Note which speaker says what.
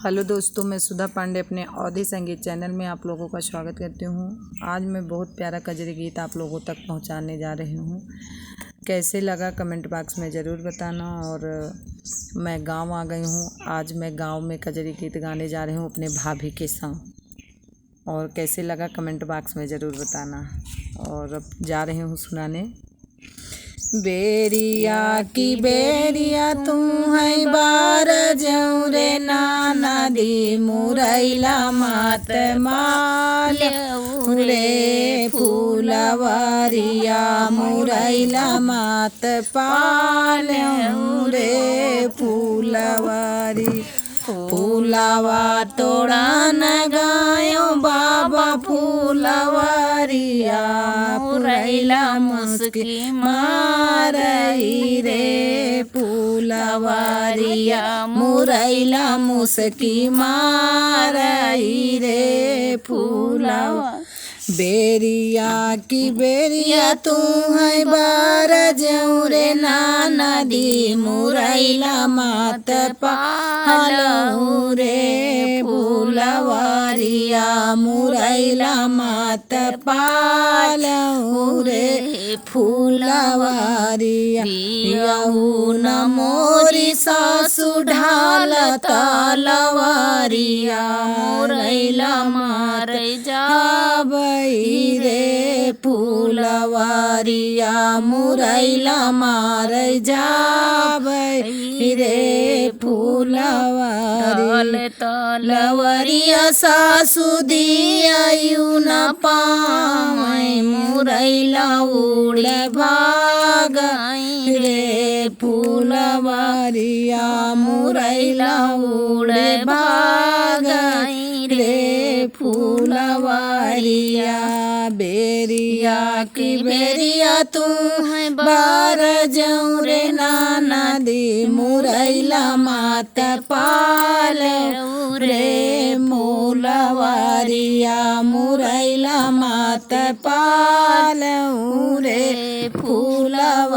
Speaker 1: Hello दोस्तों, मैं सुधा पांडे अपने अवधी संगीत चैनल में आप लोगों का स्वागत करती हूँ। आज मैं बहुत प्यारा कजरी गीत आप लोगों तक पहुँचाने जा रही हूँ। कैसे लगा कमेंट बॉक्स में ज़रूर बताना। और मैं गांव आ गई हूँ। आज मैं गांव में कजरी गीत गाने जा रही हूँ अपने भाभी के संग। और कैसे लगा कमेंट बॉक्स में ज़रूर बताना। और अब जा रही हूँ सुनाने। बेरिया की बेरिया तू है बार जौरे नाना दी मुरैला मात माल रे फूलवारिया मुरैला मात पाल रे फूलवारी फूलवा तोड़ा न गायो बाबा फूलवारिया मुरैला मुस्की मारई रे फूलवारिया मुरैला मुस्की मारई रे फूलवा बेरिया की बेरिया तू है बार जौरे नाना दी मुरैला मात पालऊ रे फूलवारिया मुरैला मात पालऊ रे फूलवारिया यहू न मोरी सासु ढाल तलवारिया मुरैला मार जाबई रे फूलवारिया मुरैला मार जाबई रे फूलवारी तलवारिया सासु दियायु न पावै मुरैला उड़े भागई रे फूलवारिया मुरैला उड़े भागई रे फूलवारिया बेरिया की बेरिया तू है बार जौरे नाना दी मुरैला मात पाल रे मूलवारिया मुरैला मात पाल रे फूलवारिया।